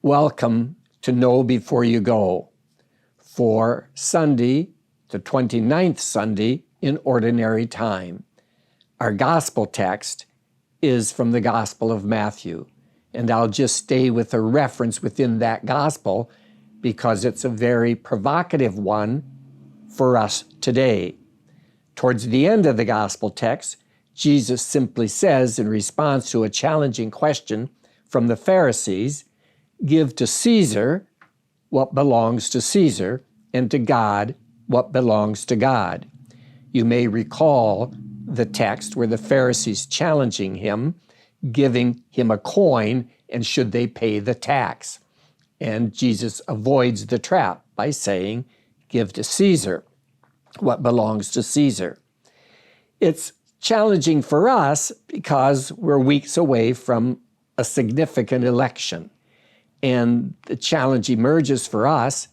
Welcome to Know Before You Go for Sunday, the 29th Sunday in Ordinary Time. Our gospel text is from the Gospel of Matthew, and I'll just stay with a reference within that gospel because it's a very provocative one for us today. Towards the end of the gospel text, Jesus simply says in response to a challenging question from the Pharisees, "Give to Caesar what belongs to Caesar, and to God what belongs to God." You may recall the text where the Pharisees challenging him, giving him a coin, and should they pay the tax? And Jesus avoids the trap by saying, "Give to Caesar what belongs to Caesar." It's challenging for us because we're weeks away from a significant election. And the challenge emerges for us,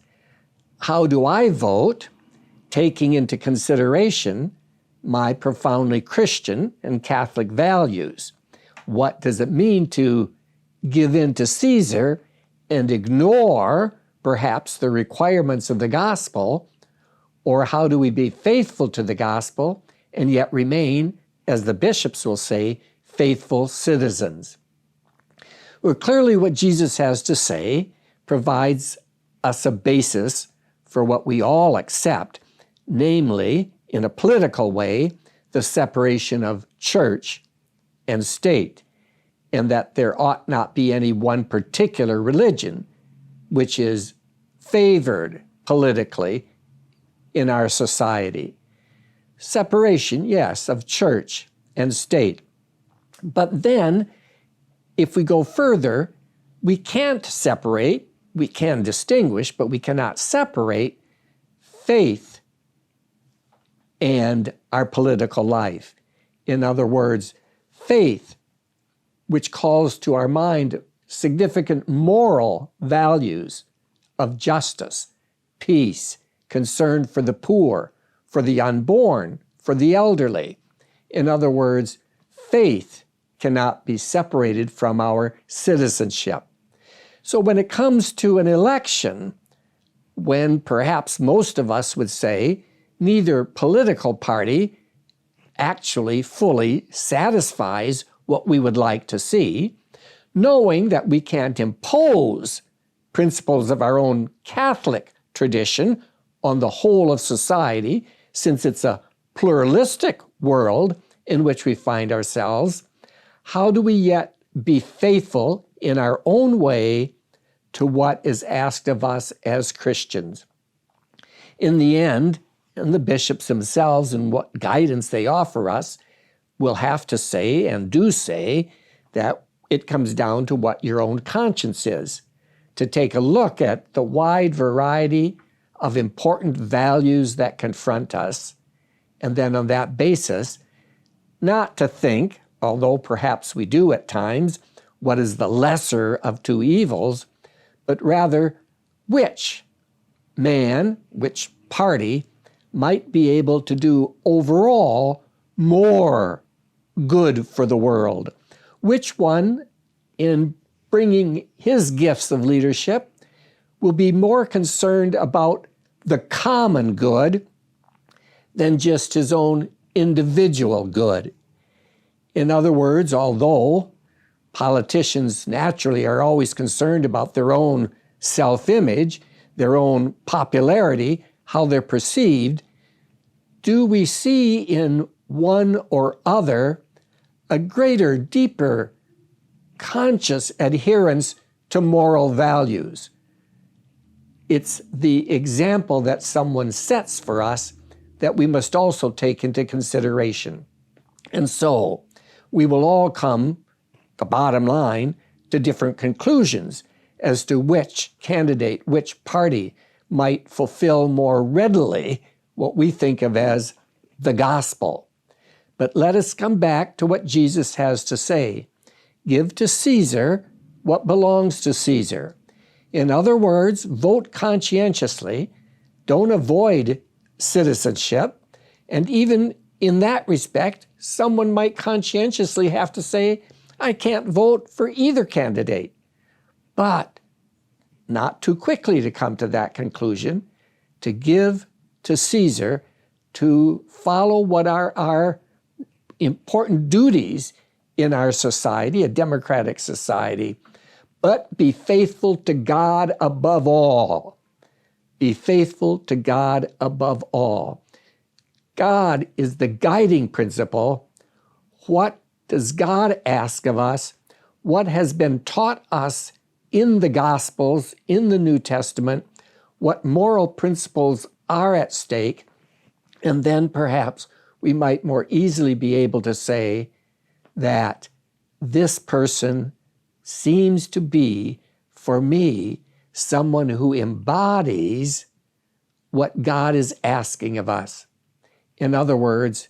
how do I vote, taking into consideration my profoundly Christian and Catholic values? What does it mean to give in to Caesar and ignore perhaps the requirements of the gospel? Or how do we be faithful to the gospel and yet remain, as the bishops will say, faithful citizens? Well, clearly what Jesus has to say provides us a basis for what we all accept, namely, in a political way, the separation of church and state, and that there ought not be any one particular religion which is favored politically in our society. Separation, yes, of church and state. But then, if we go further, we can't separate, we can distinguish, but we cannot separate faith and our political life. In other words, faith, which calls to our mind significant moral values of justice, peace, concern for the poor, for the unborn, for the elderly. In other words, faith cannot be separated from our citizenship. So when it comes to an election, when perhaps most of us would say neither political party actually fully satisfies what we would like to see, knowing that we can't impose principles of our own Catholic tradition on the whole of society, since it's a pluralistic world in which we find ourselves, how do we yet be faithful in our own way to what is asked of us as Christians? In the end, and the bishops themselves and what guidance they offer us will have to say and do say that it comes down to what your own conscience is, to take a look at the wide variety of important values that confront us, and then on that basis, not to think, although perhaps we do at times, what is the lesser of two evils, but rather which man, which party might be able to do overall more good for the world. Which one, in bringing his gifts of leadership, will be more concerned about the common good than just his own individual good. In other words, although politicians naturally are always concerned about their own self-image, their own popularity, how they're perceived, do we see in one or other a greater, deeper, conscious adherence to moral values? It's the example that someone sets for us that we must also take into consideration. And so, we will all come, the bottom line, to different conclusions as to which candidate, which party might fulfill more readily what we think of as the gospel. But let us come back to what Jesus has to say. Give to Caesar what belongs to Caesar. In other words, vote conscientiously, don't avoid citizenship, and even in that respect, someone might conscientiously have to say, I can't vote for either candidate. But not too quickly to come to that conclusion, to give to Caesar, to follow what are our important duties in our society, a democratic society, but be faithful to God above all. Be faithful to God above all. God is the guiding principle. What does God ask of us? What has been taught us in the Gospels, in the New Testament? What moral principles are at stake? And then perhaps we might more easily be able to say that this person seems to be, for me, someone who embodies what God is asking of us. In other words,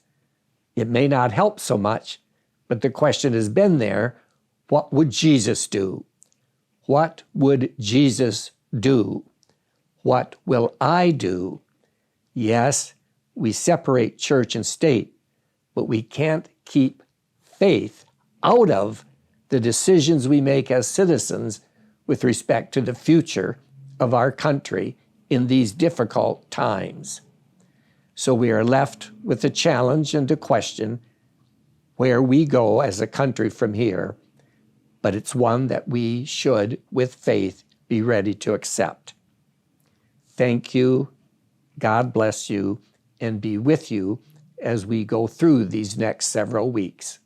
it may not help so much, but the question has been there, what would Jesus do? What would Jesus do? What will I do? Yes, we separate church and state, but we can't keep faith out of the decisions we make as citizens with respect to the future of our country in these difficult times. So we are left with a challenge and a question where we go as a country from here, but it's one that we should, with faith, be ready to accept. Thank you. God bless you and be with you as we go through these next several weeks.